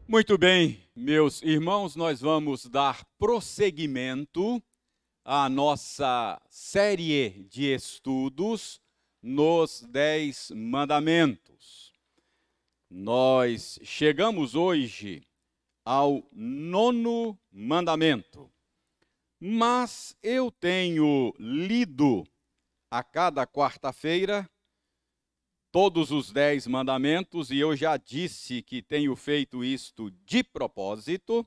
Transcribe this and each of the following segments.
Muito bem, meus irmãos, nós vamos dar prosseguimento à nossa série de estudos nos 10 Mandamentos. Nós chegamos hoje ao 9º mandamento, mas eu tenho lido a cada quarta-feira todos os 10 mandamentos, e eu já disse que tenho feito isto de propósito.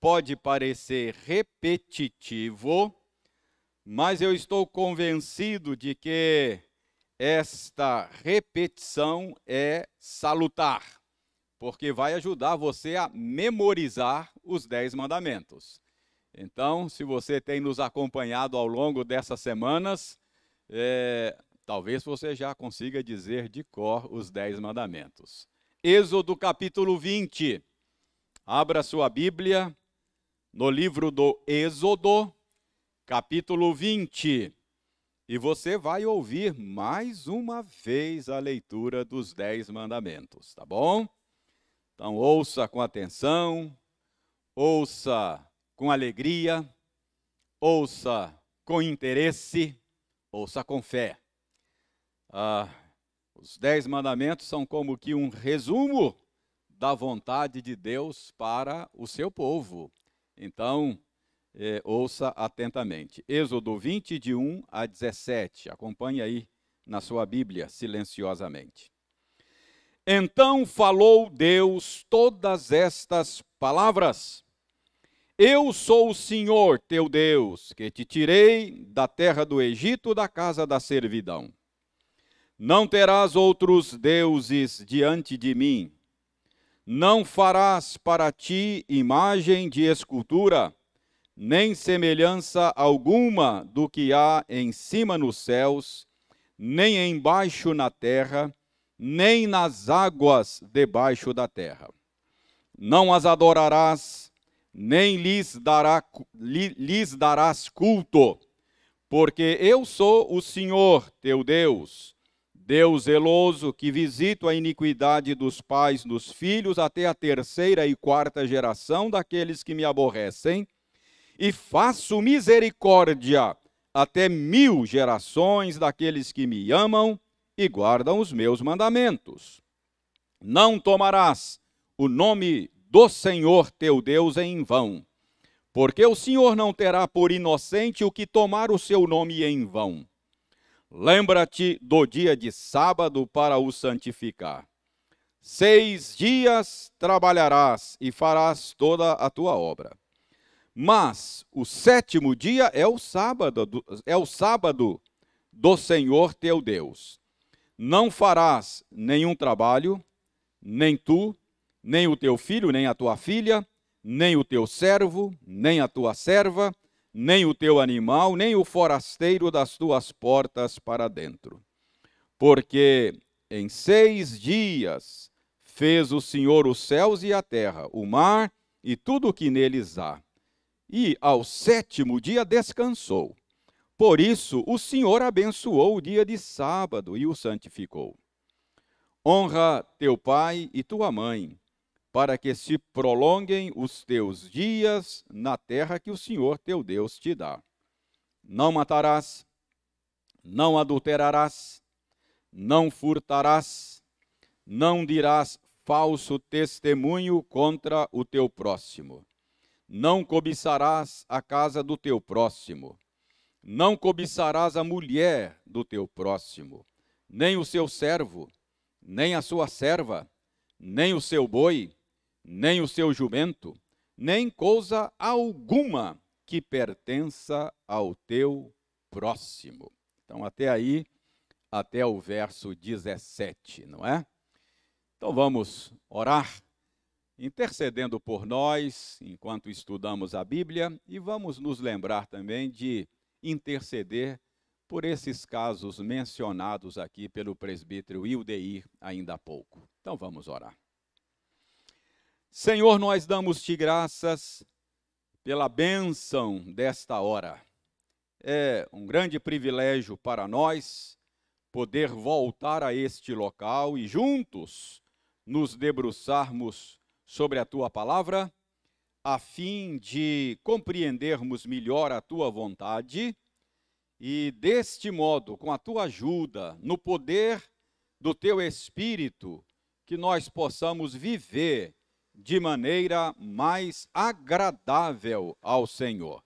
Pode parecer repetitivo, mas eu estou convencido de que esta repetição é salutar, porque vai ajudar você a memorizar os 10 mandamentos. Então, se você tem nos acompanhado ao longo dessas semanas, talvez você já consiga dizer de cor os 10 mandamentos. Êxodo capítulo 20. Abra sua Bíblia no livro do Êxodo, capítulo 20. E você vai ouvir mais uma vez a leitura dos 10 mandamentos, tá bom? Então ouça com atenção, ouça com alegria, ouça com interesse, ouça com fé. Os 10 mandamentos são como que um resumo da vontade de Deus para o seu povo. Então, ouça atentamente. Êxodo 20, de 1 a 17. Acompanhe aí na sua Bíblia, silenciosamente. Então falou Deus todas estas palavras: Eu sou o Senhor teu Deus, que te tirei da terra do Egito, da casa da servidão. Não terás outros deuses diante de mim. Não farás para ti imagem de escultura, nem semelhança alguma do que há em cima nos céus, nem embaixo na terra, nem nas águas debaixo da terra. Não as adorarás, nem lhes darás culto, porque eu sou o Senhor teu Deus, Deus zeloso, que visito a iniquidade dos pais nos filhos até a 3ª e 4ª geração daqueles que me aborrecem, e faço misericórdia até 1000 gerações daqueles que me amam e guardam os meus mandamentos. Não tomarás o nome do Senhor teu Deus em vão, porque o Senhor não terá por inocente o que tomar o seu nome em vão. Lembra-te do dia de sábado para o santificar. 6 dias trabalharás e farás toda a tua obra. Mas o 7º dia é o sábado do Senhor teu Deus. Não farás nenhum trabalho, nem tu, nem o teu filho, nem a tua filha, nem o teu servo, nem a tua serva, nem o teu animal, nem o forasteiro das tuas portas para dentro. Porque em 6 dias fez o Senhor os céus e a terra, o mar e tudo o que neles há. E ao 7º dia descansou. Por isso o Senhor abençoou o dia de sábado e o santificou. Honra teu pai e tua mãe, para que se prolonguem os teus dias na terra que o Senhor teu Deus te dá. Não matarás, não adulterarás, não furtarás, não dirás falso testemunho contra o teu próximo. Não cobiçarás a casa do teu próximo. Não cobiçarás a mulher do teu próximo, nem o seu servo, nem a sua serva, nem o seu boi, nem o seu jumento, nem coisa alguma que pertença ao teu próximo. Então, até aí, até o verso 17, não é? Então, vamos orar, intercedendo por nós, enquanto estudamos a Bíblia, e vamos nos lembrar também de interceder por esses casos mencionados aqui pelo presbítero Ildeir ainda há pouco. Então, vamos orar. Senhor, nós damos-te graças pela bênção desta hora. É um grande privilégio para nós poder voltar a este local e juntos nos debruçarmos sobre a tua palavra, a fim de compreendermos melhor a tua vontade e, deste modo, com a tua ajuda, no poder do teu Espírito, que nós possamos viver de maneira mais agradável ao Senhor.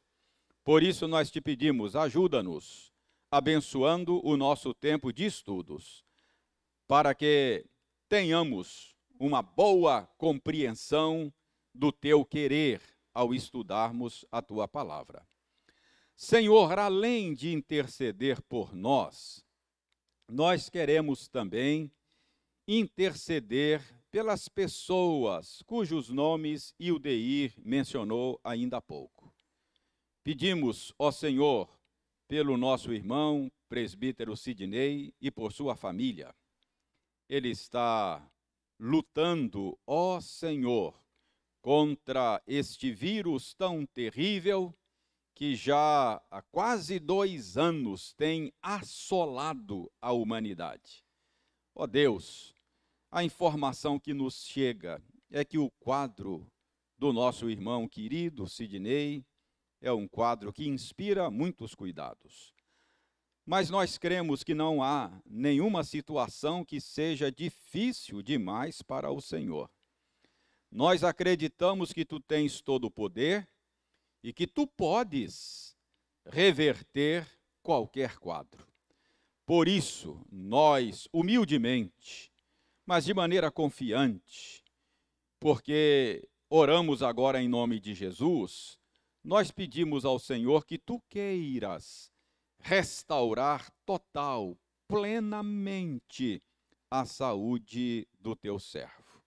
Por isso nós te pedimos, ajuda-nos, abençoando o nosso tempo de estudos, para que tenhamos uma boa compreensão do teu querer ao estudarmos a tua palavra. Senhor, além de interceder por nós, nós queremos também interceder pelas pessoas cujos nomes Ildeir mencionou ainda há pouco. Pedimos, ó Senhor, pelo nosso irmão, presbítero Sidney, e por sua família. Ele está lutando, ó Senhor, contra este vírus tão terrível que já há quase 2 anos tem assolado a humanidade. Ó Deus, a informação que nos chega é que o quadro do nosso irmão querido Sidney é um quadro que inspira muitos cuidados. Mas nós cremos que não há nenhuma situação que seja difícil demais para o Senhor. Nós acreditamos que tu tens todo o poder e que tu podes reverter qualquer quadro. Por isso, nós, humildemente, mas de maneira confiante, porque oramos agora em nome de Jesus, nós pedimos ao Senhor que tu queiras restaurar total, plenamente a saúde do teu servo.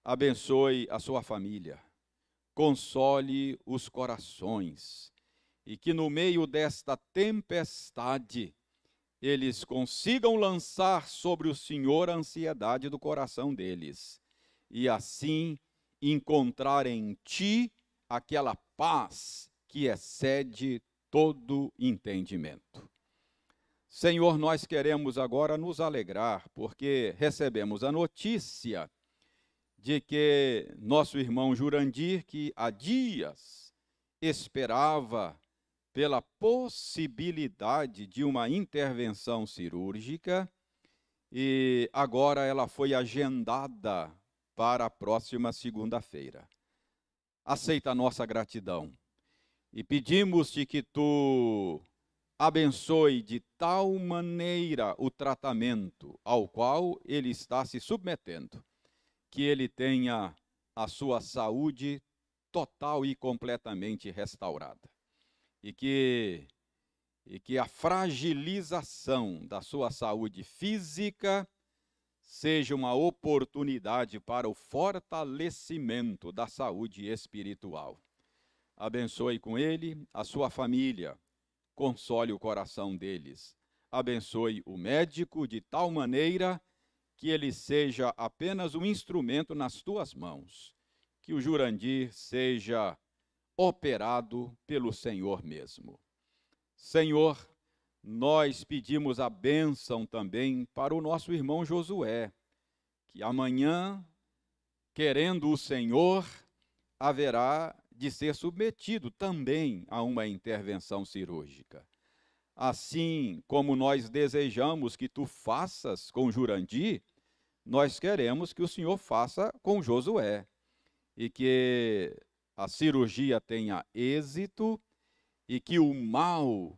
Abençoe a sua família, console os corações, e que no meio desta tempestade eles consigam lançar sobre o Senhor a ansiedade do coração deles, e assim encontrar em ti aquela paz que excede todo entendimento. Senhor, nós queremos agora nos alegrar, porque recebemos a notícia de que nosso irmão Jurandir, que há dias esperava pela possibilidade de uma intervenção cirúrgica, e agora ela foi agendada para a próxima segunda-feira. Aceita a nossa gratidão e pedimos-te que tu abençoe de tal maneira o tratamento ao qual ele está se submetendo, que ele tenha a sua saúde total e completamente restaurada. E que a fragilização da sua saúde física seja uma oportunidade para o fortalecimento da saúde espiritual. Abençoe com ele a sua família, console o coração deles. Abençoe o médico de tal maneira que ele seja apenas um instrumento nas tuas mãos, que o Jurandir seja operado pelo Senhor mesmo. Senhor, nós pedimos a bênção também para o nosso irmão Josué, que amanhã, querendo o Senhor, haverá de ser submetido também a uma intervenção cirúrgica. Assim como nós desejamos que tu faças com Jurandir, nós queremos que o Senhor faça com Josué, e que a cirurgia tenha êxito, e que o mal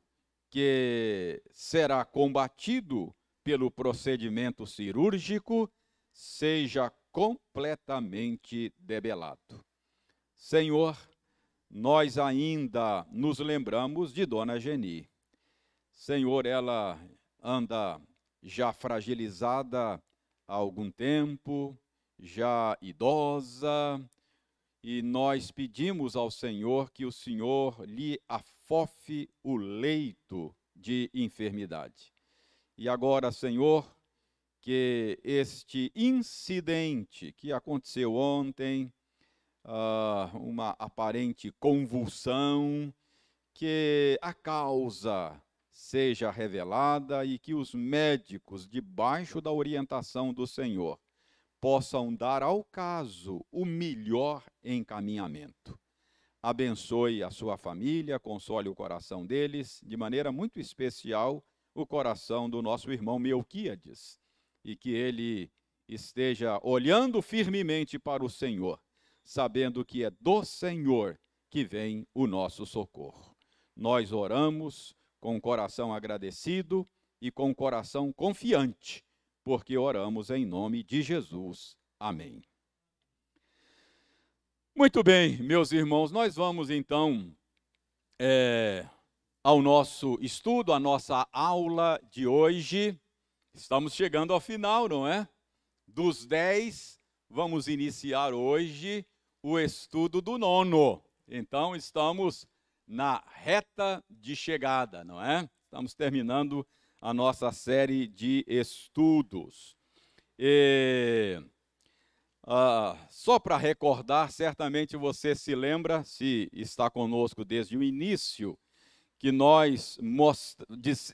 que será combatido pelo procedimento cirúrgico seja completamente debelado. Senhor, nós ainda nos lembramos de Dona Geni. Senhor, ela anda já fragilizada há algum tempo, já idosa, e nós pedimos ao Senhor que o Senhor lhe afofe o leito de enfermidade. E agora, Senhor, que este incidente que aconteceu ontem, uma aparente convulsão, que a causa seja revelada e que os médicos, debaixo da orientação do Senhor, possam dar ao caso o melhor encaminhamento. Abençoe a sua família, console o coração deles, de maneira muito especial o coração do nosso irmão Melquíades, e que ele esteja olhando firmemente para o Senhor, sabendo que é do Senhor que vem o nosso socorro. Nós oramos com o coração agradecido e com o coração confiante, porque oramos em nome de Jesus. Amém. Muito bem, meus irmãos, nós vamos então ao nosso estudo, à nossa aula de hoje. Estamos chegando ao final, não é? Dos 10, vamos iniciar hoje o estudo do 9. Então, estamos na reta de chegada, não é? Estamos terminando a nossa série de estudos. Só para recordar, certamente você se lembra, se está conosco desde o início, que nós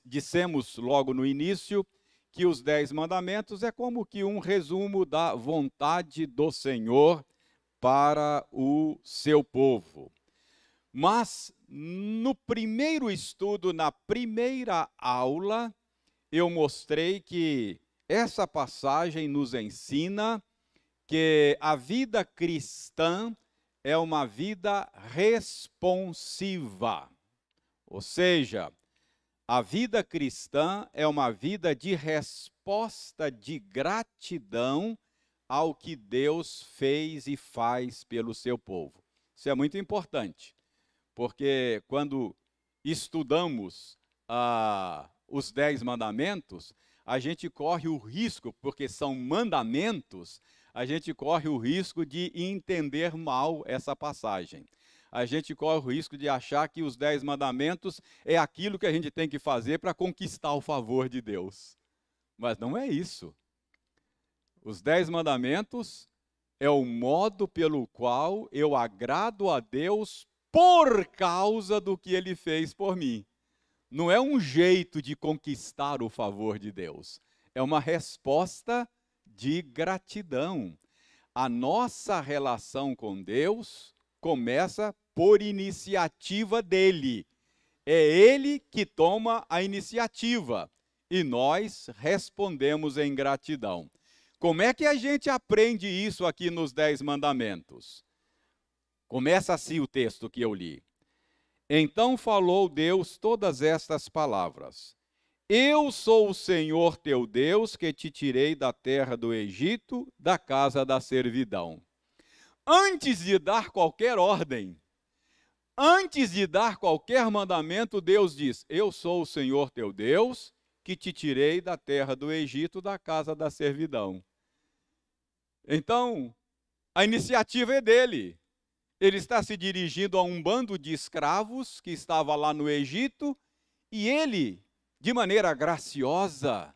dissemos logo no início que os 10 mandamentos é como que um resumo da vontade do Senhor para o seu povo. Mas no primeiro estudo, na primeira aula, eu mostrei que essa passagem nos ensina que a vida cristã é uma vida responsiva. Ou seja, a vida cristã é uma vida de resposta de gratidão ao que Deus fez e faz pelo seu povo. Isso é muito importante, porque quando estudamos os 10 mandamentos, a gente corre o risco, porque são mandamentos, a gente corre o risco de entender mal essa passagem. A gente corre o risco de achar que os 10 mandamentos é aquilo que a gente tem que fazer para conquistar o favor de Deus. Mas não é isso. Os 10 mandamentos é o modo pelo qual eu agrado a Deus por causa do que Ele fez por mim. Não é um jeito de conquistar o favor de Deus. É uma resposta de gratidão. A nossa relação com Deus começa por iniciativa dele. É ele que toma a iniciativa e nós respondemos em gratidão. Como é que a gente aprende isso aqui nos 10 mandamentos? Começa assim o texto que eu li. Então falou Deus todas estas palavras: Eu sou o Senhor teu Deus, que te tirei da terra do Egito, da casa da servidão. Antes de dar qualquer ordem, antes de dar qualquer mandamento, Deus diz: Eu sou o Senhor teu Deus, que te tirei da terra do Egito, da casa da servidão. Então, a iniciativa é dele. Ele está se dirigindo a um bando de escravos que estava lá no Egito, e ele, de maneira graciosa,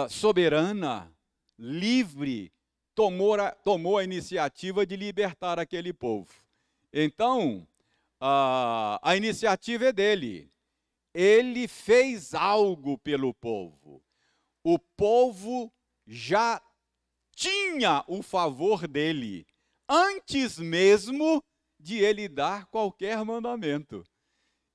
soberana, livre, tomou a iniciativa de libertar aquele povo. Então, a iniciativa é dele. Ele fez algo pelo povo. O povo já tinha o favor dele, antes mesmo de ele dar qualquer mandamento.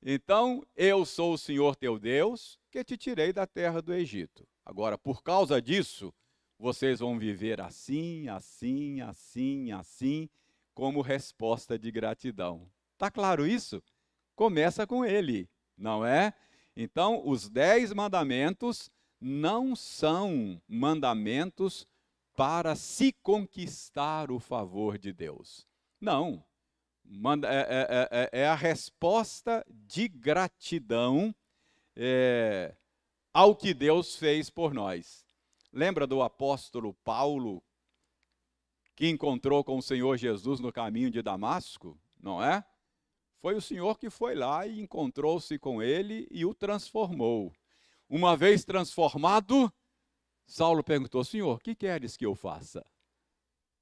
Então, eu sou o Senhor teu Deus, que te tirei da terra do Egito. Agora, por causa disso, vocês vão viver assim, assim, assim, assim, como resposta de gratidão. Está claro isso? Começa com ele, não é? Então, os 10 mandamentos não são mandamentos para se conquistar o favor de Deus. Não. É a resposta de gratidão ao que Deus fez por nós. Lembra do apóstolo Paulo, que encontrou com o Senhor Jesus no caminho de Damasco? Não é? Foi o Senhor que foi lá e encontrou-se com ele e o transformou. Uma vez transformado, Saulo perguntou: Senhor, o que queres que eu faça?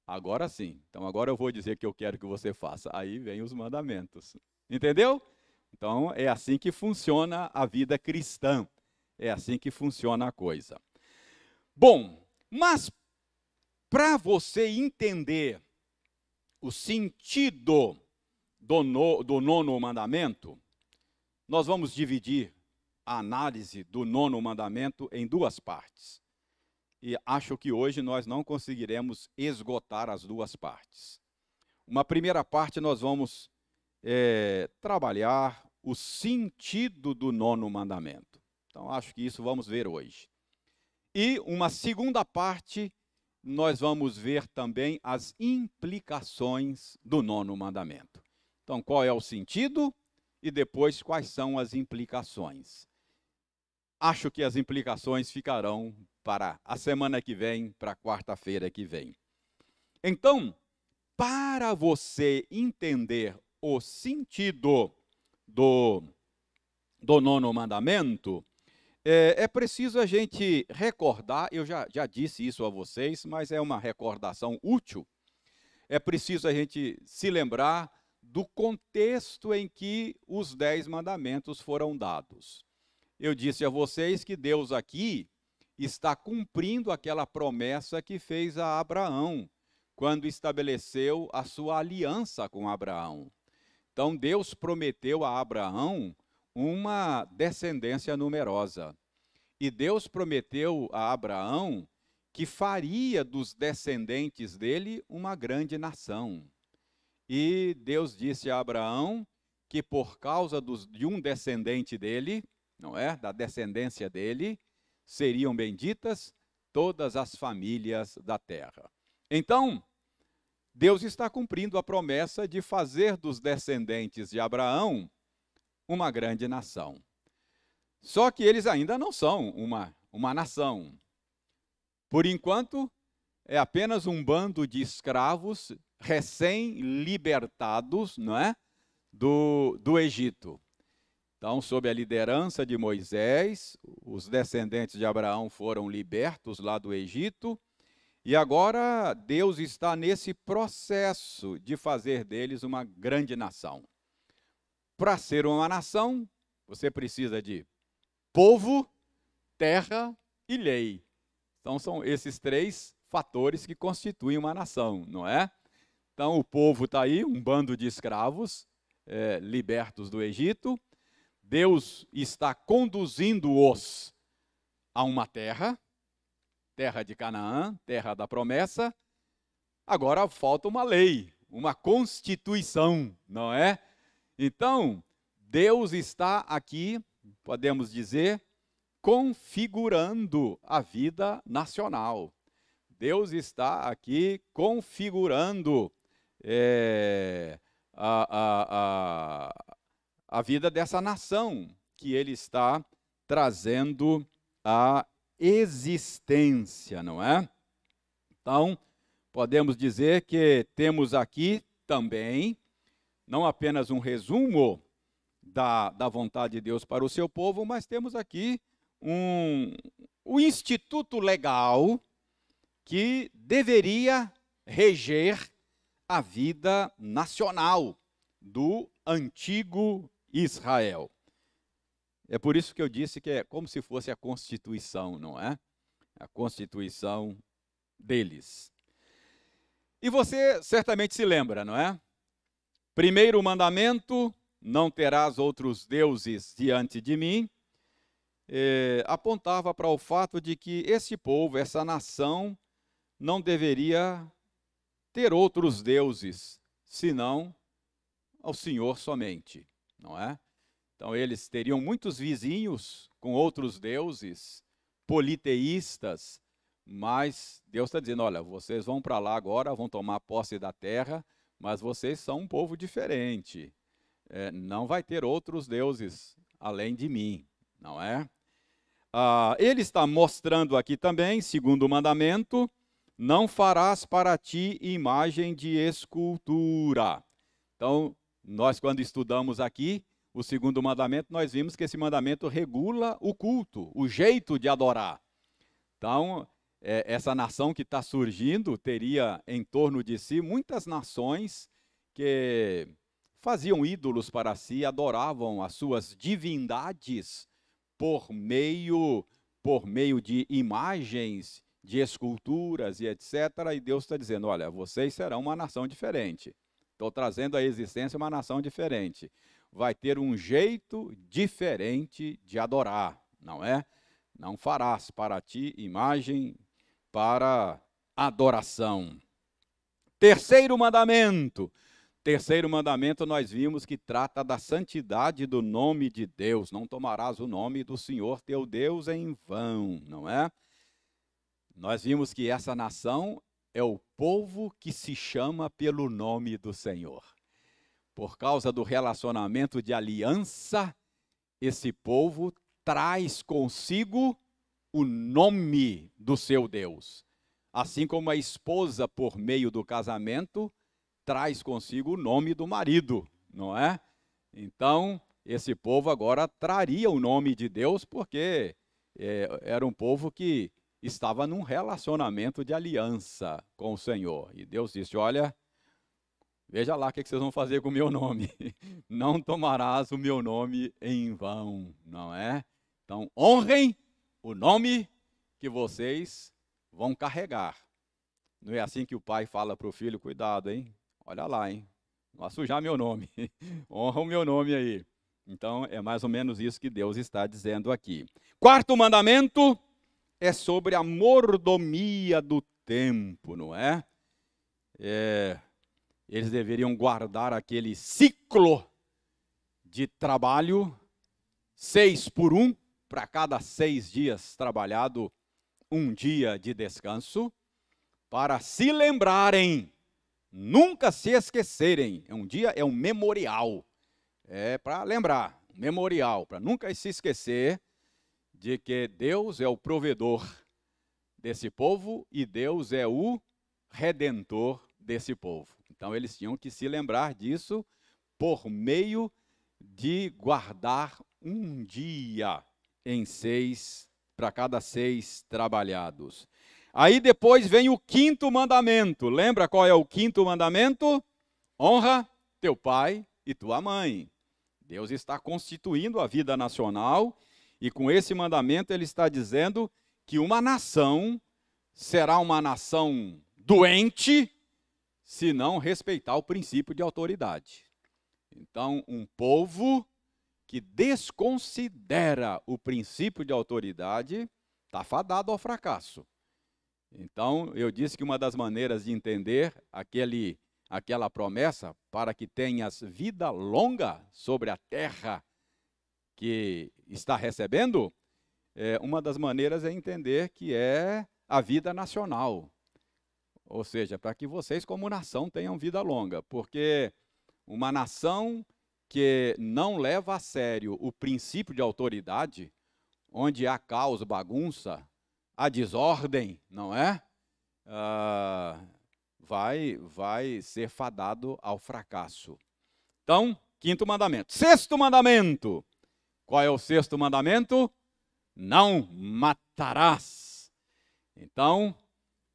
Agora sim. Então agora eu vou dizer que eu quero que você faça. Aí vem os mandamentos. Entendeu? Então é assim que funciona a vida cristã. É assim que funciona a coisa. Bom, mas para você entender o sentido do nono mandamento, nós vamos dividir a análise do nono mandamento em duas partes. E acho que hoje nós não conseguiremos esgotar as duas partes. Uma primeira parte nós vamos trabalhar o sentido do nono mandamento. Então acho que isso vamos ver hoje. E uma segunda parte nós vamos ver também as implicações do nono mandamento. Então qual é o sentido e depois quais são as implicações. Acho que as implicações ficarão para a semana que vem, para a quarta-feira que vem. Então, para você entender o sentido do nono mandamento, é preciso a gente recordar, eu já disse isso a vocês, mas é uma recordação útil. É preciso a gente se lembrar do contexto em que os 10 mandamentos foram dados. Eu disse a vocês que Deus aqui está cumprindo aquela promessa que fez a Abraão, quando estabeleceu a sua aliança com Abraão. Então, Deus prometeu a Abraão uma descendência numerosa. E Deus prometeu a Abraão que faria dos descendentes dele uma grande nação. E Deus disse a Abraão que por causa de um descendente dele, não é? Da descendência dele, seriam benditas todas as famílias da terra. Então, Deus está cumprindo a promessa de fazer dos descendentes de Abraão uma grande nação. Só que eles ainda não são uma nação. Por enquanto, é apenas um bando de escravos recém-libertados, não é? do Egito. Então, sob a liderança de Moisés, os descendentes de Abraão foram libertos lá do Egito, e agora Deus está nesse processo de fazer deles uma grande nação. Para ser uma nação, você precisa de povo, terra e lei. Então, são esses 3 fatores que constituem uma nação, não é? Então, o povo está aí, um bando de escravos libertos do Egito. Deus está conduzindo-os a uma terra, terra de Canaã, terra da promessa. Agora falta uma lei, uma constituição, não é? Então, Deus está aqui, podemos dizer, configurando a vida nacional. Deus está aqui configurando a vida dessa nação que ele está trazendo à existência, não é? Então, podemos dizer que temos aqui também, não apenas um resumo da vontade de Deus para o seu povo, mas temos aqui o instituto legal que deveria reger a vida nacional do antigo Israel. É por isso que eu disse que é como se fosse a Constituição, não é? A Constituição deles. E você certamente se lembra, não é? Primeiro mandamento, não terás outros deuses diante de mim, apontava para o fato de que esse povo, essa nação, não deveria ter outros deuses, senão ao Senhor somente, não é? Então, eles teriam muitos vizinhos com outros deuses, politeístas, mas Deus está dizendo, olha, vocês vão para lá agora, vão tomar posse da terra, mas vocês são um povo diferente. Não vai ter outros deuses além de mim, não é? Ele está mostrando aqui também, segundo o mandamento, não farás para ti imagem de escultura. Então, nós quando estudamos aqui o segundo mandamento, nós vimos que esse mandamento regula o culto, o jeito de adorar. Então, essa nação que está surgindo teria em torno de si muitas nações que faziam ídolos para si, adoravam as suas divindades por meio de imagens de esculturas e etc. E Deus está dizendo, olha, vocês serão uma nação diferente. Estou trazendo à existência uma nação diferente. Vai ter um jeito diferente de adorar, não é? Não farás para ti imagem para adoração. Terceiro mandamento. Terceiro mandamento nós vimos que trata da santidade do nome de Deus. Não tomarás o nome do Senhor teu Deus em vão, não é? Nós vimos que essa nação é o povo que se chama pelo nome do Senhor. Por causa do relacionamento de aliança, esse povo traz consigo o nome do seu Deus. Assim como a esposa, por meio do casamento, traz consigo o nome do marido, não é? Então, esse povo agora traria o nome de Deus, porque era um povo que estava num relacionamento de aliança com o Senhor. E Deus disse, olha, veja lá o que vocês vão fazer com o meu nome. Não tomarás o meu nome em vão, não é? Então, honrem o nome que vocês vão carregar. Não é assim que o pai fala para o filho, cuidado, hein? Olha lá, hein? Não vai sujar meu nome. Honra o meu nome aí. Então, é mais ou menos isso que Deus está dizendo aqui. Quarto mandamento é sobre a mordomia do tempo, não é? Eles deveriam guardar aquele ciclo de trabalho, 6 por 1, para cada 6 dias trabalhado, 1 dia de descanso, para se lembrarem, nunca se esquecerem. Um dia é um memorial, é para lembrar, memorial, para nunca se esquecer de que Deus é o provedor desse povo e Deus é o redentor desse povo. Então eles tinham que se lembrar disso por meio de guardar 1 dia em 6, para cada 6 trabalhados. Aí depois vem o 5º mandamento. Lembra qual é o 5º mandamento? Honra teu pai e tua mãe. Deus está constituindo a vida nacional e com esse mandamento ele está dizendo que uma nação será uma nação doente se não respeitar o princípio de autoridade. Então, um povo que desconsidera o princípio de autoridade está fadado ao fracasso. Então, eu disse que uma das maneiras de entender aquela promessa, para que tenhas vida longa sobre a terra que está recebendo, uma das maneiras é entender que é a vida nacional. Ou seja, para que vocês como nação tenham vida longa, porque uma nação que não leva a sério o princípio de autoridade, onde há caos, bagunça, há desordem, não é? Vai ser fadado ao fracasso. Então, 5º mandamento. 6º mandamento. Qual é o 6º mandamento? Não matarás. Então,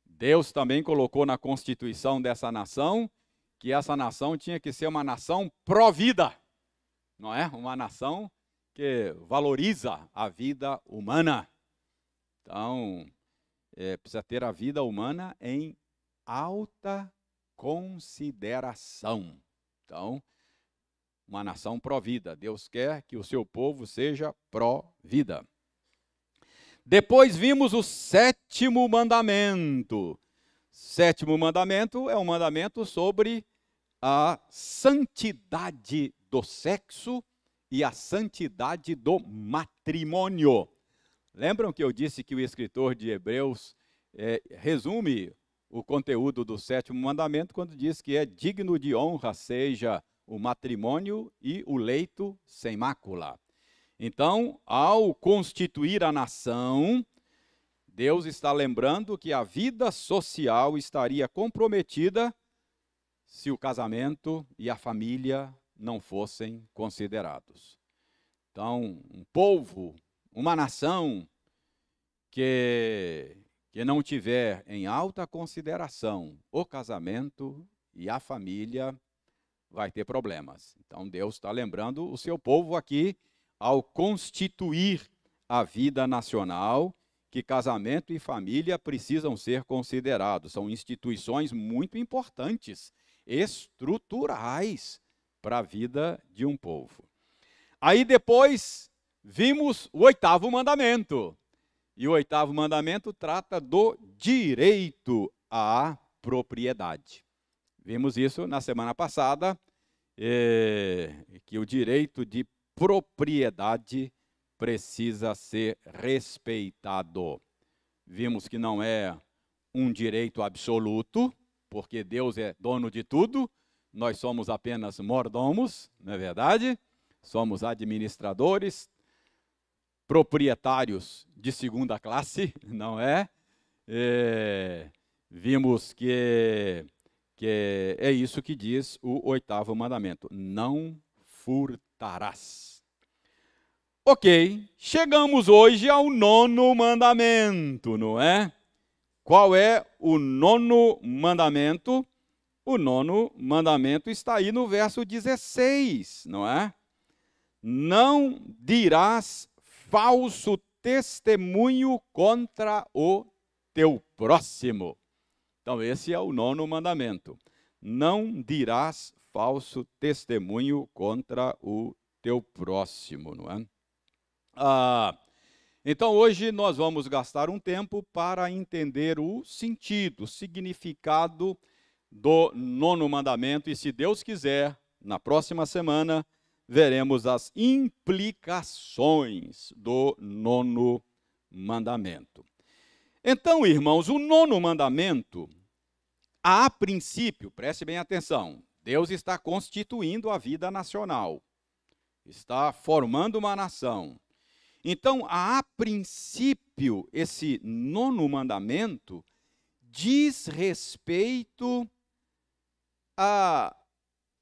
Deus também colocou na constituição dessa nação que essa nação tinha que ser uma nação pró-vida, não é? Uma nação que valoriza a vida humana. Então, precisa ter a vida humana em alta consideração. Então, uma nação pró-vida. Deus quer que o seu povo seja pró-vida. Depois vimos o 7º mandamento. 7º mandamento é um mandamento sobre a santidade do sexo e a santidade do matrimônio. Lembram que eu disse que o escritor de Hebreus resume o conteúdo do 7º mandamento quando diz que é digno de honra seja o matrimônio e o leito sem mácula. Então, ao constituir a nação, Deus está lembrando que a vida social estaria comprometida se o casamento e a família não fossem considerados. Então, um povo, uma nação que não tiver em alta consideração o casamento e a família, vai ter problemas. Então, Deus está lembrando o seu povo aqui ao constituir a vida nacional, que casamento e família precisam ser considerados. São instituições muito importantes, estruturais para a vida de um povo. Aí depois vimos o 8º mandamento. E o 8º mandamento trata do direito à propriedade. Vimos isso na semana passada, que o direito de propriedade precisa ser respeitado. Vimos que não é um direito absoluto, porque Deus é dono de tudo, nós somos apenas mordomos, não é verdade? Somos administradores, proprietários de segunda classe, não é? Vimos que é isso que diz o 8º mandamento: não furtarás. Ok, chegamos hoje ao 9º mandamento, não é? Qual é o 9º mandamento? O 9º mandamento está aí no verso 16, não é? Não dirás falso testemunho contra o teu próximo. Então, esse é o 9º mandamento. Não dirás falso testemunho contra o teu próximo, não é? Então, hoje nós vamos gastar um tempo para entender o sentido, o significado do 9º mandamento. E, se Deus quiser, na próxima semana, veremos as implicações do 9º mandamento. Então, irmãos, o 9º mandamento, a princípio, preste bem atenção, Deus está constituindo a vida nacional, está formando uma nação. Então, a princípio, esse 9º mandamento diz respeito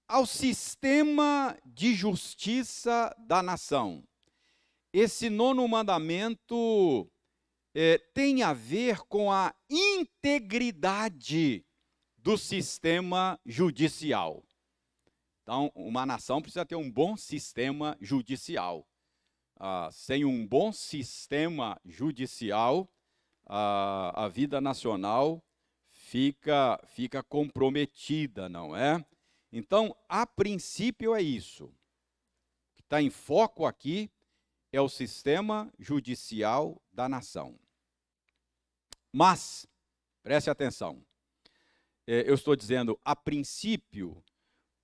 ao sistema de justiça da nação. Esse 9º mandamento tem a ver com a integridade do sistema judicial. Então, uma nação precisa ter um bom sistema judicial. Sem um bom sistema judicial, a vida nacional fica comprometida, não é? Então, a princípio é isso. O que está em foco aqui é o sistema judicial da nação. Mas, preste atenção, eu estou dizendo a princípio,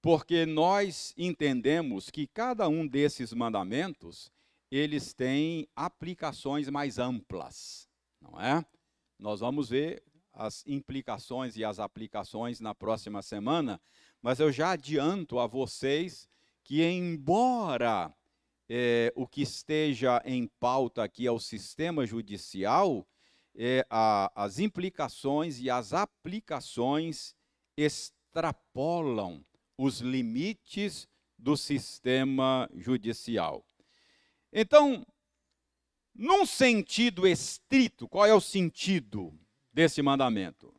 porque nós entendemos que cada um desses mandamentos, eles têm aplicações mais amplas, não é? Nós vamos ver as implicações e as aplicações na próxima semana, mas eu já adianto a vocês que, embora o que esteja em pauta aqui é o sistema judicial, as implicações e as aplicações extrapolam os limites do sistema judicial. Então, num sentido estrito, qual é o sentido desse mandamento?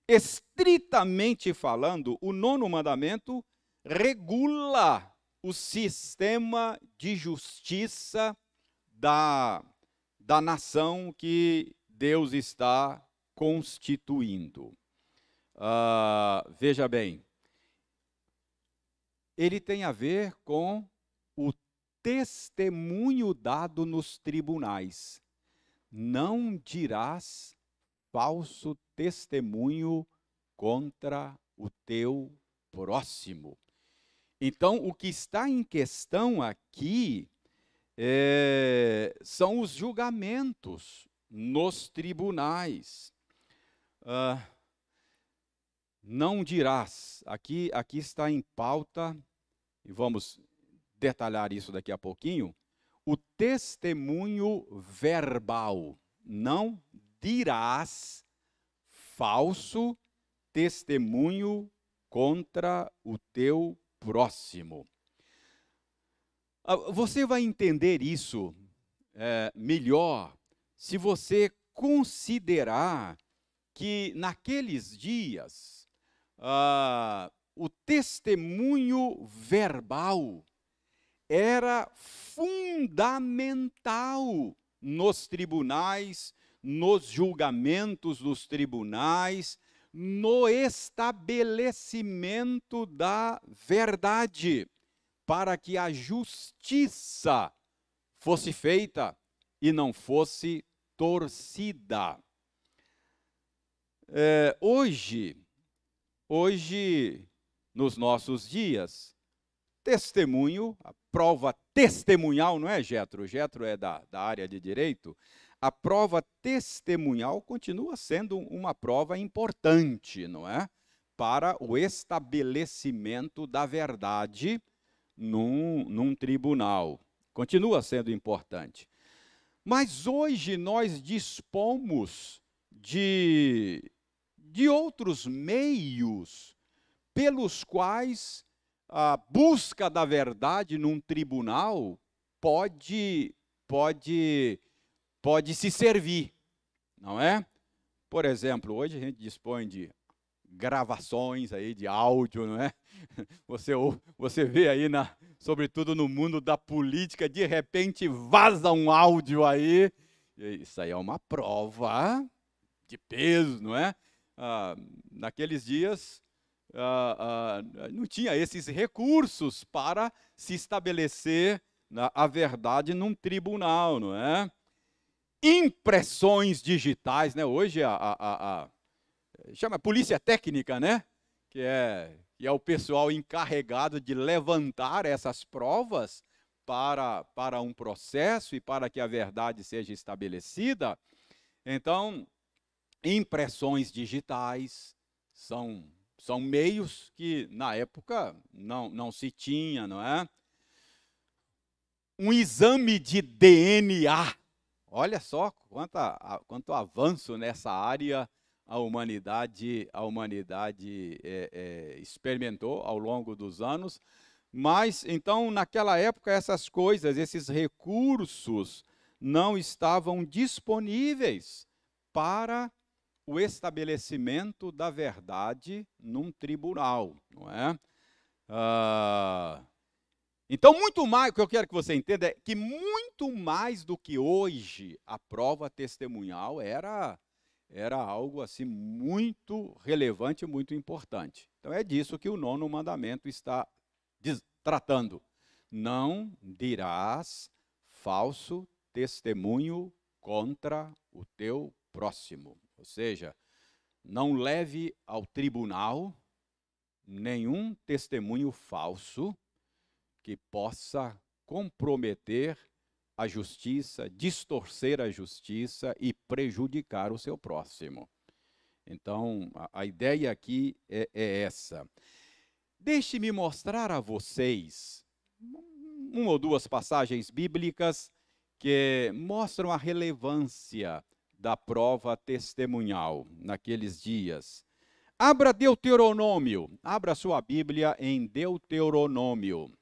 Estritamente falando, o 9º mandamento regula o sistema de justiça da nação que Deus está constituindo. Veja bem, ele tem a ver com o testemunho dado nos tribunais. Não dirás falso testemunho contra o teu próximo. Então, o que está em questão aqui são os julgamentos nos tribunais. Não dirás, aqui está em pauta, e vamos detalhar isso daqui a pouquinho, o testemunho verbal. Não dirás falso testemunho contra o teu próximo. Você vai entender isso melhor se você considerar que naqueles dias o testemunho verbal era fundamental nos tribunais, nos julgamentos dos tribunais, no estabelecimento da verdade, para que a justiça fosse feita e não fosse torcida. Hoje, nos nossos dias, testemunho, a prova testemunhal, não é, Getro? Getro é da área de direito. A prova testemunhal continua sendo uma prova importante, não é? Para o estabelecimento da verdade num tribunal. Continua sendo importante. Mas hoje nós dispomos de outros meios pelos quais a busca da verdade num tribunal pode se servir, não é? Por exemplo, hoje a gente dispõe de gravações aí de áudio, não é? Você vê aí, sobretudo no mundo da política, de repente vaza um áudio aí. Isso aí é uma prova de peso, não é? Naqueles dias não tinha esses recursos para se estabelecer a verdade num tribunal, não é? Impressões digitais, né? Hoje chama polícia técnica, né? Que é o pessoal encarregado de levantar essas provas para um processo e para que a verdade seja estabelecida. Então, impressões digitais são meios que na época não se tinha, não é? Um exame de DNA. Olha só quanto avanço nessa área a humanidade experimentou ao longo dos anos. Mas, então, naquela época, essas coisas, esses recursos não estavam disponíveis para o estabelecimento da verdade num tribunal, não é? Então, muito mais, o que eu quero que você entenda é que muito mais do que hoje a prova testemunhal era algo assim muito relevante, muito importante. Então, é disso que o 9º mandamento está tratando. Não dirás falso testemunho contra o teu próximo. Ou seja, não leve ao tribunal nenhum testemunho falso que possa comprometer a justiça, distorcer a justiça e prejudicar o seu próximo. Então, a ideia aqui é essa. Deixe-me mostrar a vocês uma ou duas passagens bíblicas que mostram a relevância da prova testemunhal naqueles dias. Abra Deuteronômio, abra sua Bíblia em Deuteronômio.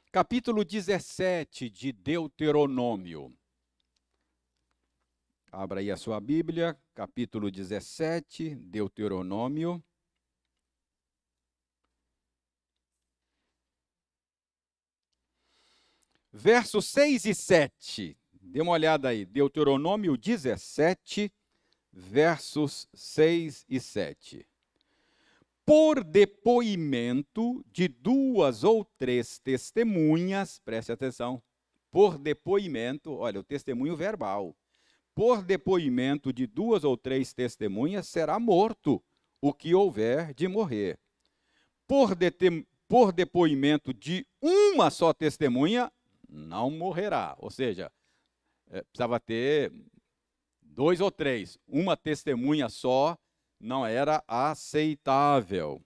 Capítulo 17 de Deuteronômio. Abra aí a sua Bíblia, capítulo 17, Deuteronômio. Versos 6 e 7. Dê uma olhada aí, Deuteronômio 17, versos 6 e 7. Por depoimento de 2 ou 3 testemunhas, preste atenção, por depoimento, olha, o testemunho verbal, por depoimento de 2 ou 3 testemunhas será morto o que houver de morrer. Por depoimento de uma só testemunha, não morrerá. Ou seja, precisava ter 2 ou 3. Uma testemunha só não era aceitável.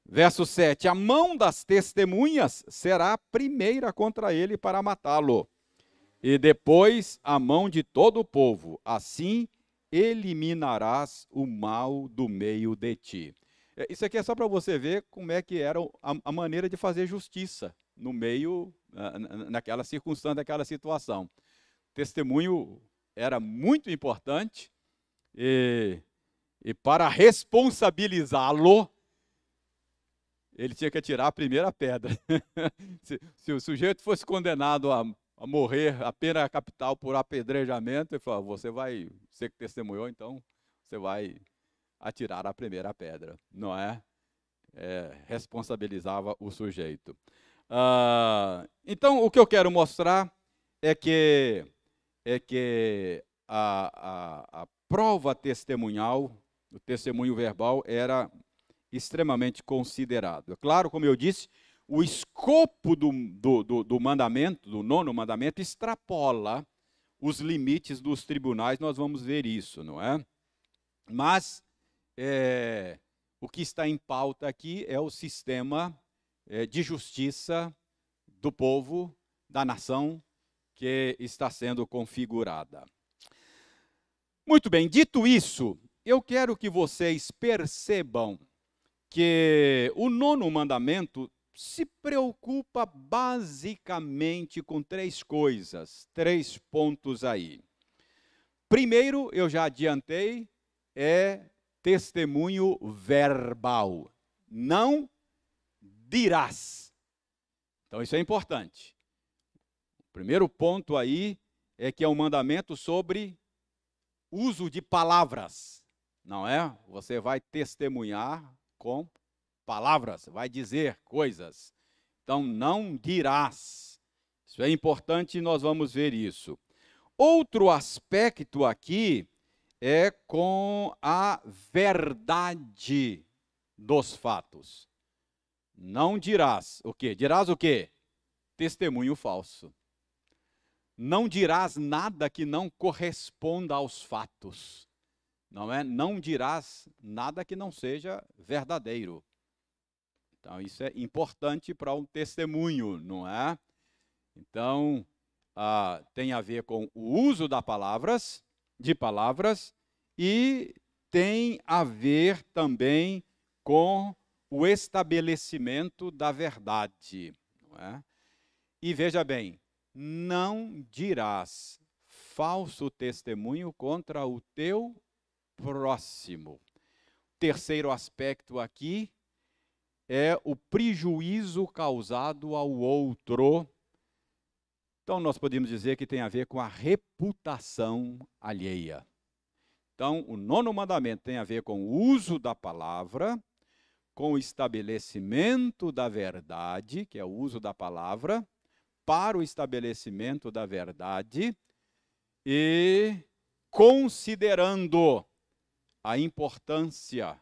Verso 7. A mão das testemunhas será a primeira contra ele para matá-lo, e depois a mão de todo o povo. Assim eliminarás o mal do meio de ti. Isso aqui é só para você ver como é que era a maneira de fazer justiça no meio, naquela circunstância, naquela situação. Testemunho era muito importante e para responsabilizá-lo, ele tinha que atirar a primeira pedra. Se o sujeito fosse condenado a morrer, a pena capital por apedrejamento, ele falou, você que testemunhou, então você vai atirar a primeira pedra, não é? Responsabilizava o sujeito. Então, o que eu quero mostrar é que a prova testemunhal, o testemunho verbal, era extremamente considerado. É claro, como eu disse, o escopo do mandamento, do 9º mandamento, extrapola os limites dos tribunais, nós vamos ver isso, não é? Mas o que está em pauta aqui é o sistema de justiça do povo, da nação, que está sendo configurada. Muito bem, dito isso, eu quero que vocês percebam que o 9º mandamento se preocupa basicamente com 3 coisas, 3 pontos aí. Primeiro, eu já adiantei, é testemunho verbal. Não dirás. Então, isso é importante. O primeiro ponto aí é que é um mandamento sobre uso de palavras, não é? Você vai testemunhar com palavras, vai dizer coisas. Então, não dirás. Isso é importante e nós vamos ver isso. Outro aspecto aqui é com a verdade dos fatos. Não dirás o quê? Dirás o quê? Testemunho falso. Não dirás nada que não corresponda aos fatos. Não é? Não dirás nada que não seja verdadeiro. Então, isso é importante para um testemunho, não é? Então, tem a ver com o uso de palavras, e tem a ver também com o estabelecimento da verdade. Não é? E veja bem, não dirás falso testemunho contra o teu próximo. Terceiro aspecto aqui é o prejuízo causado ao outro. Então, nós podemos dizer que tem a ver com a reputação alheia. Então, o 9º mandamento tem a ver com o uso da palavra, com o estabelecimento da verdade, que é o uso da palavra, para o estabelecimento da verdade, e considerando a importância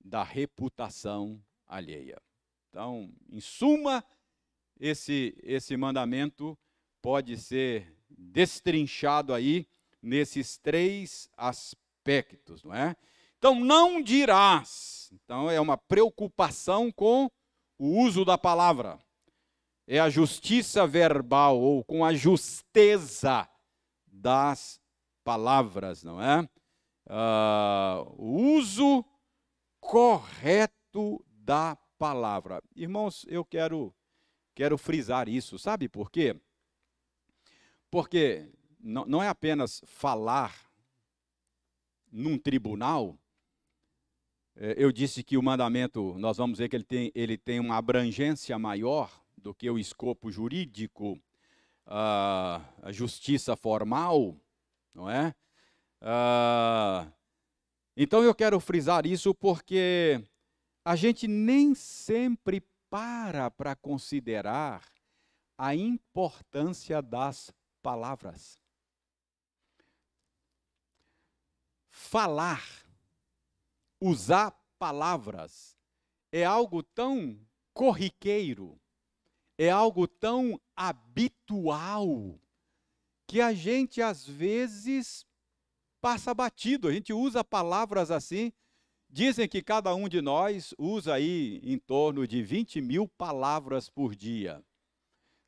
da reputação alheia. Então, em suma, esse mandamento pode ser destrinchado aí nesses 3 aspectos, não é? Então, não dirás. Então, é uma preocupação com o uso da palavra. É a justiça verbal, ou com a justeza das palavras, não é? O uso correto da palavra. Irmãos, eu quero frisar isso. Sabe por quê? Porque não é apenas falar num tribunal. Eu disse que o mandamento, nós vamos ver que ele tem uma abrangência maior do que o escopo jurídico, a justiça formal, não é? Então eu quero frisar isso porque a gente nem sempre para considerar a importância das palavras. Falar, usar palavras, é algo tão corriqueiro, é algo tão habitual, que a gente às vezes passa batido. A gente usa palavras assim. Dizem que cada um de nós usa aí em torno de 20.000 palavras por dia.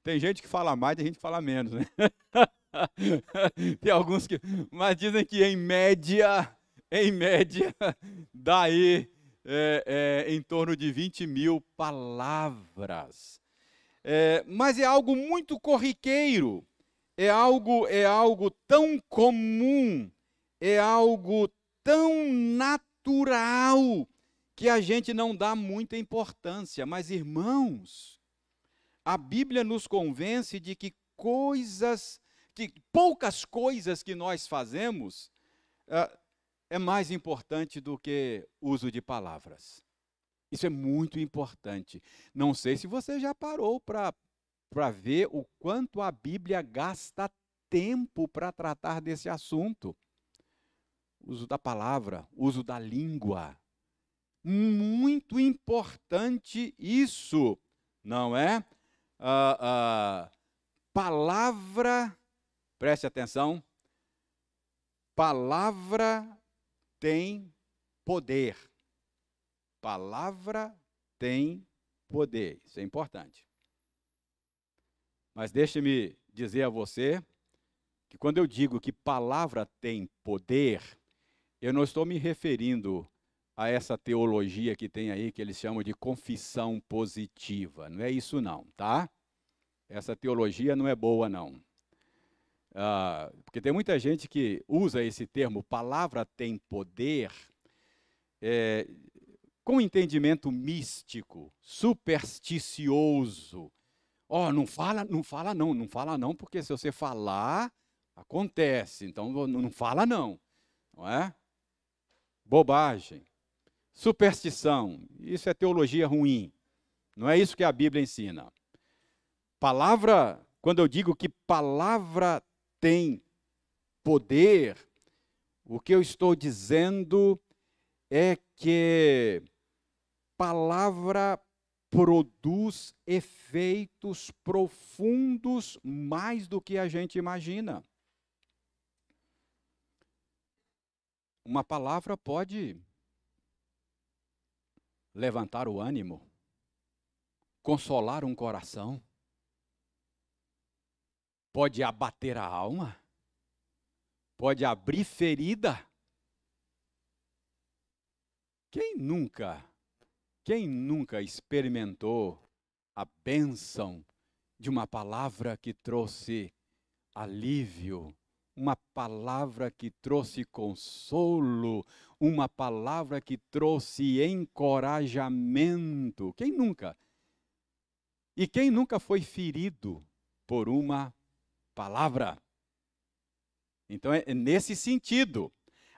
Tem gente que fala mais, tem gente que fala menos, né? Tem alguns que... Mas dizem que em média, dá aí em torno de 20.000 palavras. Mas é algo muito corriqueiro, é algo tão comum, é algo tão natural, que a gente não dá muita importância. Mas, irmãos, a Bíblia nos convence de que poucas coisas que nós fazemos é mais importante do que o uso de palavras. Isso é muito importante. Não sei se você já parou para ver o quanto a Bíblia gasta tempo para tratar desse assunto. Uso da palavra, uso da língua. Muito importante isso, não é? Palavra, preste atenção, palavra tem poder. Palavra tem poder, isso é importante. Mas deixe-me dizer a você que quando eu digo que palavra tem poder, eu não estou me referindo a essa teologia que tem aí, que eles chamam de confissão positiva. Não é isso não, tá? Essa teologia não é boa, não. Porque tem muita gente que usa esse termo, palavra tem poder, com entendimento místico, supersticioso. Não fala não, porque se você falar, acontece. Então, não fala não é? Bobagem, superstição, isso é teologia ruim. Não é isso que a Bíblia ensina. Palavra, quando eu digo que palavra tem poder, o que eu estou dizendo é que palavra produz efeitos profundos mais do que a gente imagina. Uma palavra pode levantar o ânimo, consolar um coração, pode abater a alma, pode abrir ferida. Quem nunca experimentou a bênção de uma palavra que trouxe alívio, uma palavra que trouxe consolo, uma palavra que trouxe encorajamento? Quem nunca? E quem nunca foi ferido por uma palavra? Então é nesse sentido.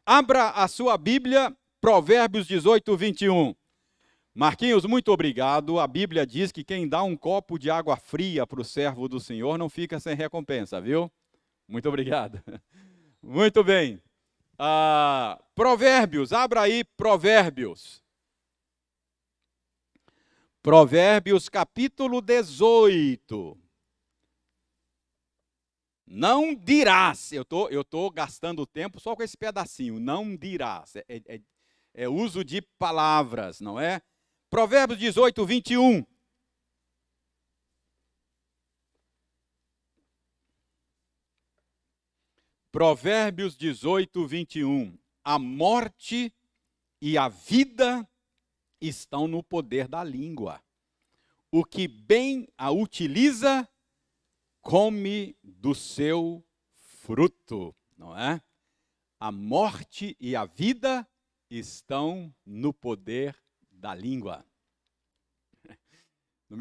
Abra a sua Bíblia, Provérbios 18, 21. Marquinhos, muito obrigado. A Bíblia diz que quem dá um copo de água fria para o servo do Senhor não fica sem recompensa, viu? Muito obrigado. Muito bem. Provérbios, abra aí Provérbios. Provérbios, capítulo 18. Não dirás. Eu tô gastando tempo só com esse pedacinho. Não dirás. É uso de palavras, não é? Provérbios 18, 21. Provérbios 18, 21. A morte e a vida estão no poder da língua. O que bem a utiliza, come do seu fruto, não é? A morte e a vida estão no poder da língua. Eu não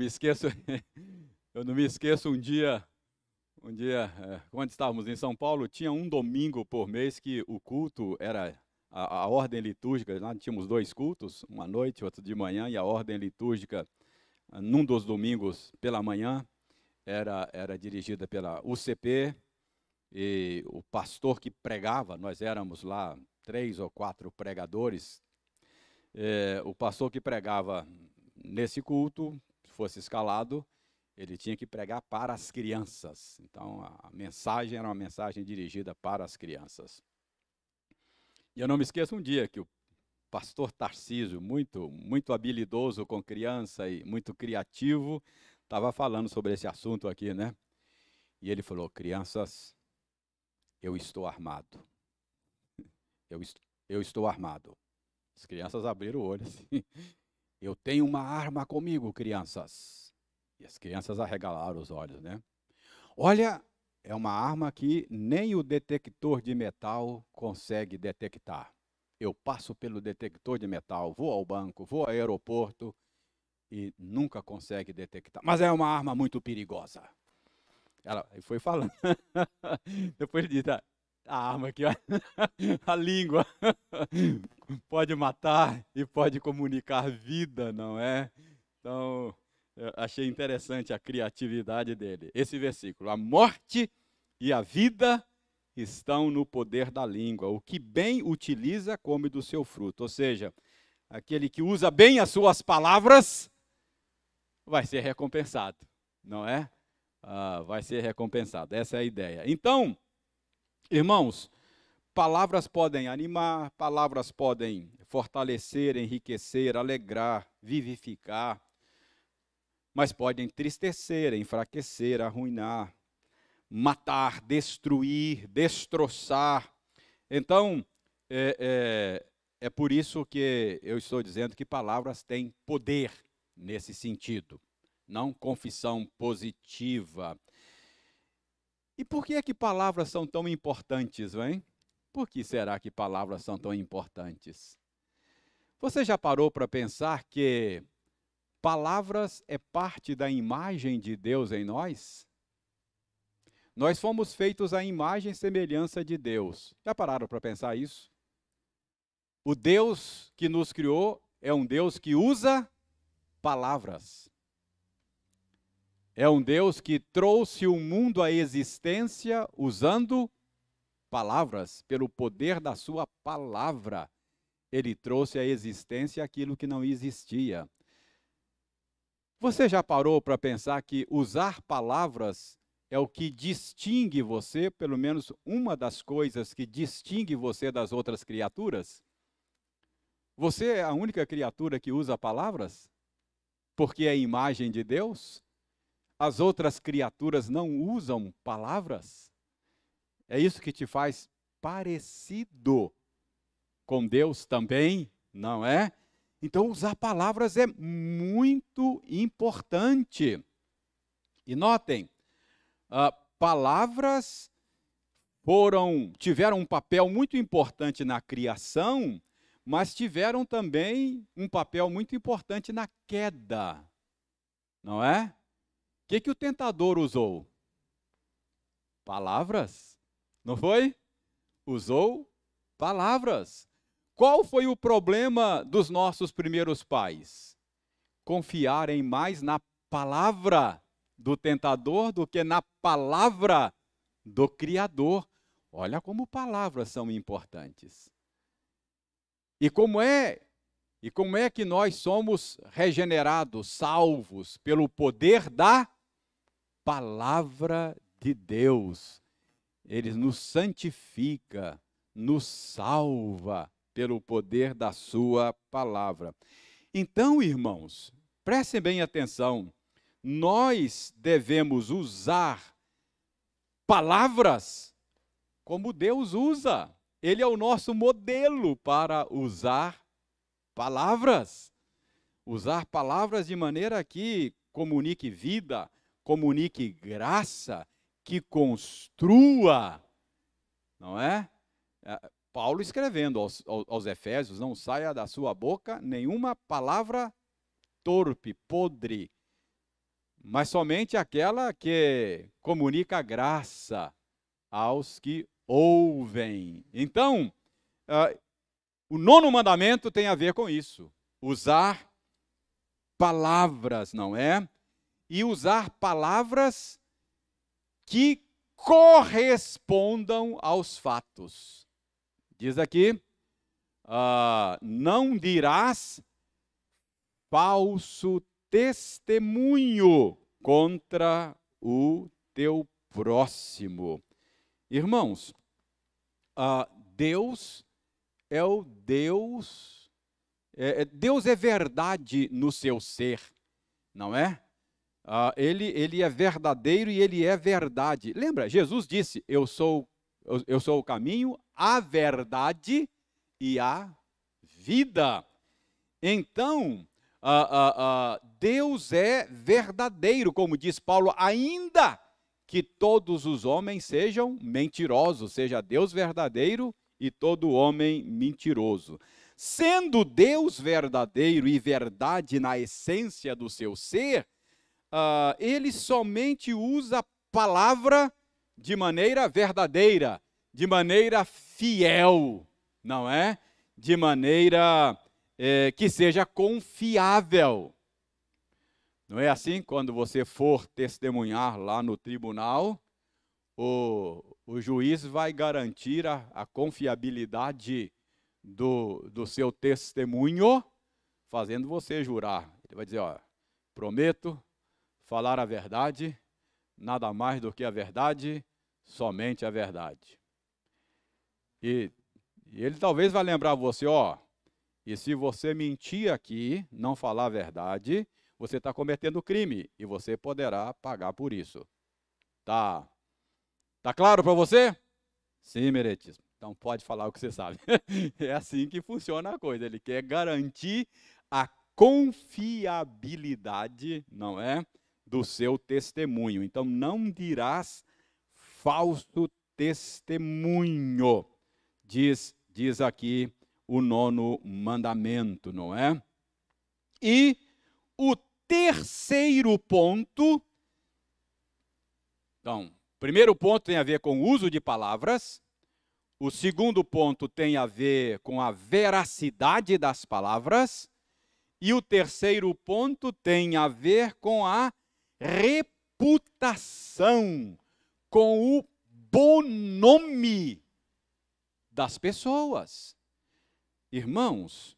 me esqueço um dia, quando estávamos em São Paulo, tinha um domingo por mês que o culto era a ordem litúrgica. Nós tínhamos 2 cultos, um à noite, outro de manhã, e a ordem litúrgica, num dos domingos pela manhã, era dirigida pela UCP, e o pastor que pregava, nós éramos lá 3 ou 4 pregadores, o pastor que pregava nesse culto, se fosse escalado, ele tinha que pregar para as crianças. Então, a mensagem era uma mensagem dirigida para as crianças. E eu não me esqueço um dia que o pastor Tarcísio, muito habilidoso com criança e muito criativo, estava falando sobre esse assunto aqui, né? E ele falou: crianças, eu estou armado. Eu estou armado. As crianças abriram o olho assim. Eu tenho uma arma comigo, crianças. E as crianças arregalaram os olhos, né? Olha, é uma arma que nem o detector de metal consegue detectar. Eu passo pelo detector de metal, vou ao banco, vou ao aeroporto e nunca consegue detectar. Mas é uma arma muito perigosa. Ela foi falando. Depois ele disse, a arma aqui, ó, a língua, pode matar e pode comunicar vida, não é? Então, eu achei interessante a criatividade dele. Esse versículo, a morte e a vida estão no poder da língua. O que bem utiliza, come do seu fruto. Ou seja, aquele que usa bem as suas palavras vai ser recompensado, não é? Vai ser recompensado. Essa é a ideia. Então, irmãos, palavras podem animar, palavras podem fortalecer, enriquecer, alegrar, vivificar, mas podem entristecer, enfraquecer, arruinar, matar, destruir, destroçar. Então, é por isso que eu estou dizendo que palavras têm poder nesse sentido, não confissão positiva. E por que é que palavras são tão importantes, hein? Por que será que palavras são tão importantes? Você já parou para pensar que palavras é parte da imagem de Deus em nós? Nós fomos feitos à imagem e semelhança de Deus. Já pararam para pensar isso? O Deus que nos criou é um Deus que usa palavras. É um Deus que trouxe o mundo à existência usando palavras, pelo poder da sua palavra. Ele trouxe à existência aquilo que não existia. Você já parou para pensar que usar palavras é o que distingue você, pelo menos uma das coisas que distingue você das outras criaturas? Você é a única criatura que usa palavras? Porque é a imagem de Deus? As outras criaturas não usam palavras? É isso que te faz parecido com Deus também, não é? Então, usar palavras é muito importante. E notem, palavras tiveram um papel muito importante na criação, mas tiveram também um papel muito importante na queda, não é? O que o tentador usou? Palavras, não foi? Usou palavras. Qual foi o problema dos nossos primeiros pais? Confiarem mais na palavra do tentador do que na palavra do Criador. Olha como palavras são importantes. E como é que nós somos regenerados, salvos pelo poder da palavra de Deus? Ele nos santifica, nos salva pelo poder da sua palavra. Então, irmãos, prestem bem atenção. Nós devemos usar palavras como Deus usa. Ele é o nosso modelo para usar palavras. Usar palavras de maneira que comunique vida, comunique graça, que construa, não é? Paulo escrevendo aos Efésios, não saia da sua boca nenhuma palavra torpe, podre, mas somente aquela que comunica graça aos que ouvem. Então, o 9º mandamento tem a ver com isso. Usar palavras, não é? E usar palavras que correspondam aos fatos. Diz aqui, não dirás falso testemunho contra o teu próximo. Irmãos, Deus é o Deus, Deus é verdade no seu ser, não é? Ele é verdadeiro e ele é verdade. Lembra, Jesus disse, eu sou o caminho, a verdade e a vida. Então, Deus é verdadeiro, como diz Paulo, ainda que todos os homens sejam mentirosos, seja Deus verdadeiro e todo homem mentiroso. Sendo Deus verdadeiro e verdade na essência do seu ser, ele somente usa a palavra de maneira verdadeira, de maneira fiel, não é? De maneira que seja confiável. Não é assim? Quando você for testemunhar lá no tribunal, o juiz vai garantir a confiabilidade do seu testemunho, fazendo você jurar. Ele vai dizer, ó, prometo falar a verdade, nada mais do que a verdade, somente a verdade. E ele talvez vai lembrar você, ó, e se você mentir aqui, não falar a verdade, você está cometendo crime e você poderá pagar por isso. Tá claro para você? Sim, Meretíssimo. Então pode falar o que você sabe. É assim que funciona a coisa. Ele quer garantir a confiabilidade, não é, do seu testemunho. Então não dirás falso testemunho, diz aqui o 9º mandamento, não é? E o terceiro ponto, então, primeiro ponto tem a ver com o uso de palavras, o segundo ponto tem a ver com a veracidade das palavras, e o terceiro ponto tem a ver com a reputação, com o bom nome das pessoas. Irmãos,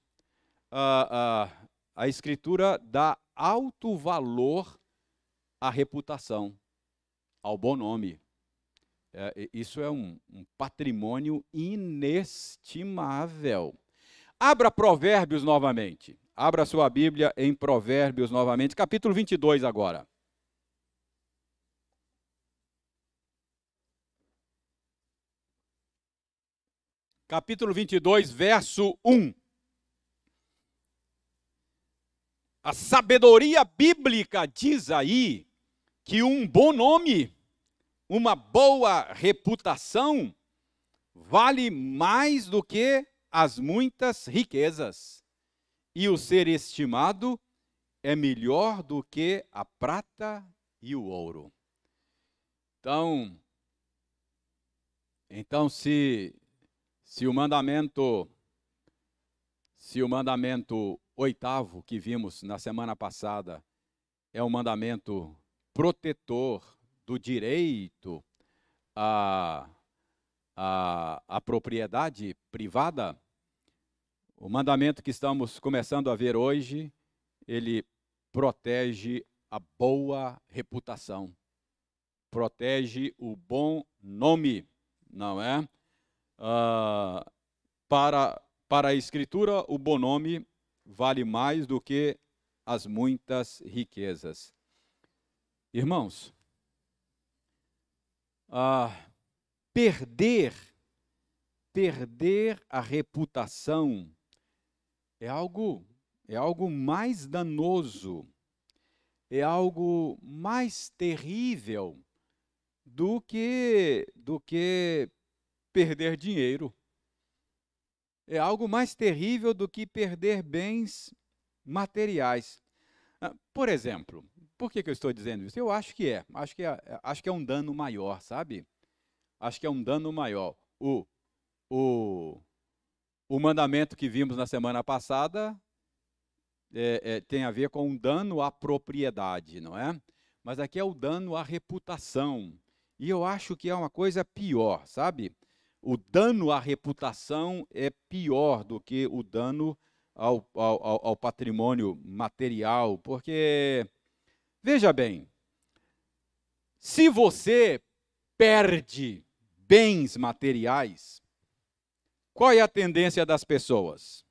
a Escritura dá alto valor à reputação, ao bom nome. Isso é um patrimônio inestimável. Abra Provérbios novamente. Abra sua Bíblia em Provérbios novamente, capítulo 22 agora. Capítulo 22, verso 1. A sabedoria bíblica diz aí que um bom nome, uma boa reputação, vale mais do que as muitas riquezas. E o ser estimado é melhor do que a prata e o ouro. Então se o mandamento 8º que vimos na semana passada é um mandamento protetor do direito à propriedade privada, o mandamento que estamos começando a ver hoje, ele protege a boa reputação, protege o bom nome, não é? Para a Escritura, o bom nome vale mais do que as muitas riquezas. Irmãos, perder a reputação é algo mais danoso, é algo mais terrível do que perder dinheiro. É algo mais terrível do que perder bens materiais. Por exemplo, por que eu estou dizendo isso? Eu acho que é um dano maior, sabe? Acho que é um dano maior. O mandamento que vimos na semana passada tem a ver com um dano à propriedade, não é? Mas aqui é o dano à reputação. E eu acho que é uma coisa pior, sabe? O dano à reputação é pior do que o dano ao patrimônio material, porque, veja bem, se você perde bens materiais, qual é a tendência das pessoas?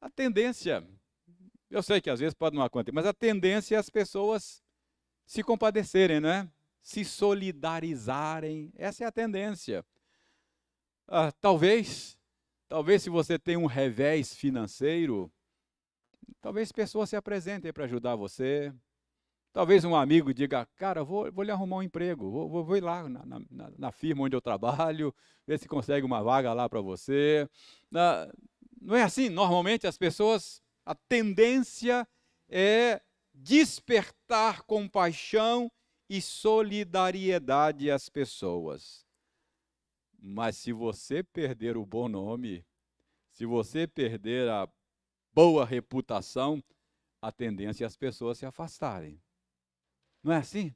A tendência, eu sei que às vezes pode não acontecer, mas a tendência é as pessoas se compadecerem, não é? Se solidarizarem, essa é a tendência. Talvez se você tem um revés financeiro, talvez pessoas se apresentem para ajudar você, Talvez um amigo diga, cara, vou lhe arrumar um emprego, vou ir lá na firma onde eu trabalho, ver se consegue uma vaga lá para você. Não é assim? Normalmente as pessoas, a tendência é despertar compaixão e solidariedade às pessoas. Mas se você perder o bom nome, se você perder a boa reputação, a tendência é as pessoas se afastarem. Não é assim?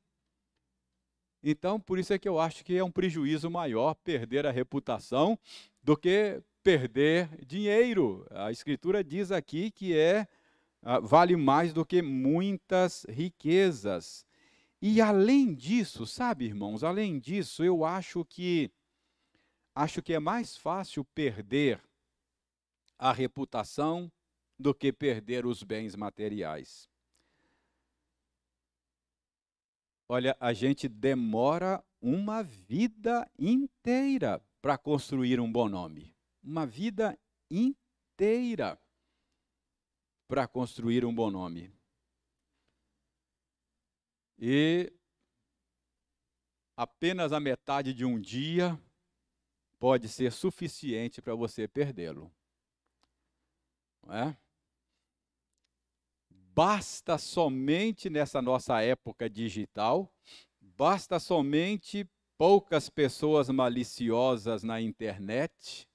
Então, por isso é que eu acho que é um prejuízo maior perder a reputação do que perder dinheiro. A Escritura diz aqui que vale mais do que muitas riquezas. E além disso, sabe, irmãos, além disso, eu acho que é mais fácil perder a reputação do que perder os bens materiais. Olha, a gente demora uma vida inteira para construir um bom nome. Uma vida inteira para construir um bom nome. E apenas a metade de um dia pode ser suficiente para você perdê-lo. Não é? Basta somente nessa nossa época digital, basta somente poucas pessoas maliciosas na internet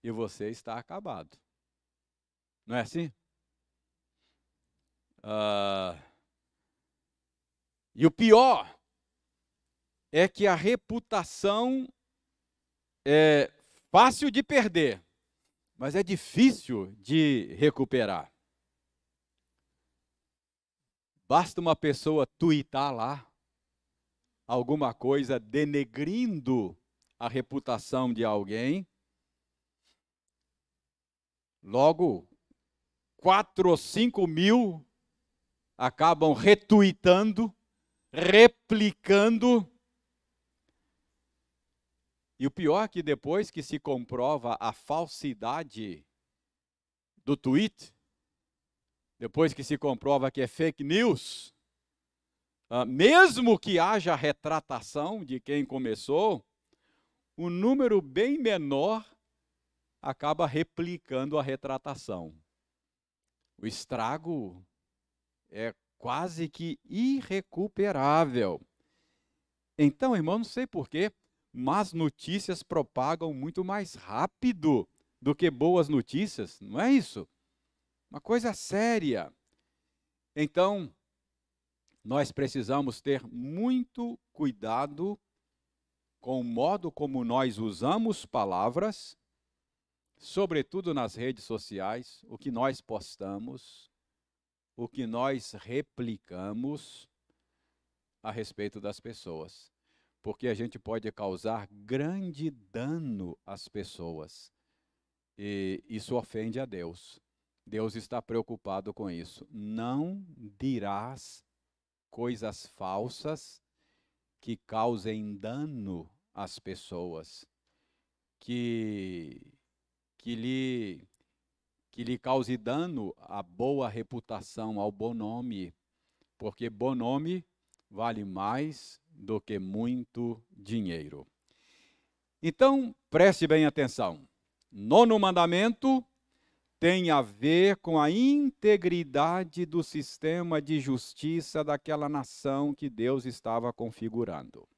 e você está acabado. Não é assim? E o pior é que a reputação é fácil de perder, mas é difícil de recuperar. Basta uma pessoa tuitar lá alguma coisa denegrindo a reputação de alguém, logo 4 ou 5 mil acabam retuitando, replicando. E o pior é que depois que se comprova a falsidade do tweet, depois que se comprova que é fake news, mesmo que haja retratação de quem começou, um número bem menor acaba replicando a retratação. O estrago é quase que irrecuperável. Então, irmão, não sei porquê, mas notícias propagam muito mais rápido do que boas notícias, não é isso? Uma coisa séria. Então, nós precisamos ter muito cuidado com o modo como nós usamos palavras, sobretudo nas redes sociais, o que nós postamos, o que nós replicamos a respeito das pessoas. Porque a gente pode causar grande dano às pessoas. E isso ofende a Deus. Deus está preocupado com isso. Não dirás coisas falsas que causem dano às pessoas, que lhe cause dano à boa reputação, ao bom nome, porque bom nome vale mais do que muito dinheiro. Então, preste bem atenção. 9º mandamento tem a ver com a integridade do sistema de justiça daquela nação que Deus estava configurando.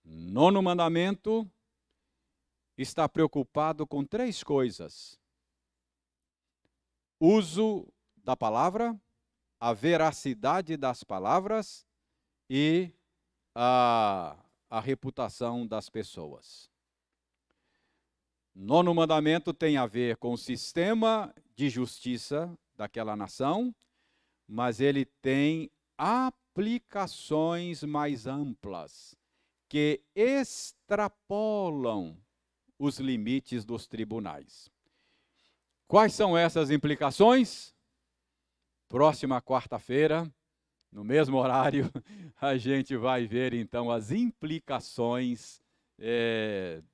9º mandamento está preocupado com 3 coisas: uso da palavra, a veracidade das palavras e a reputação das pessoas. 9º mandamento tem a ver com o sistema de justiça daquela nação, mas ele tem aplicações mais amplas, que extrapolam os limites dos tribunais. Quais são essas implicações? Próxima quarta-feira, no mesmo horário, a gente vai ver então as implicações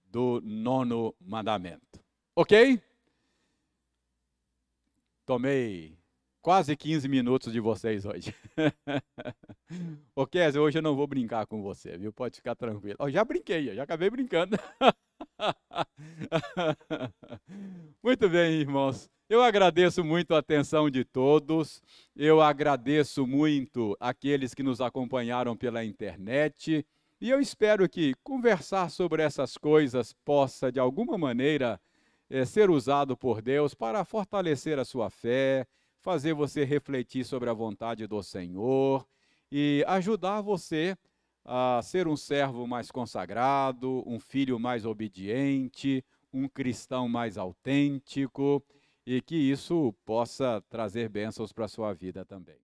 do 9º mandamento. Ok? Tomei quase 15 minutos de vocês hoje. Ô Kézia, hoje eu não vou brincar com você, viu? Pode ficar tranquilo. Ó, já brinquei, já acabei brincando. Muito bem, irmãos. Eu agradeço muito a atenção de todos. Eu agradeço muito aqueles que nos acompanharam pela internet. E eu espero que conversar sobre essas coisas possa, de alguma maneira, ser usado por Deus para fortalecer a sua fé, fazer você refletir sobre a vontade do Senhor e ajudar você a ser um servo mais consagrado, um filho mais obediente, um cristão mais autêntico, e que isso possa trazer bênçãos para a sua vida também.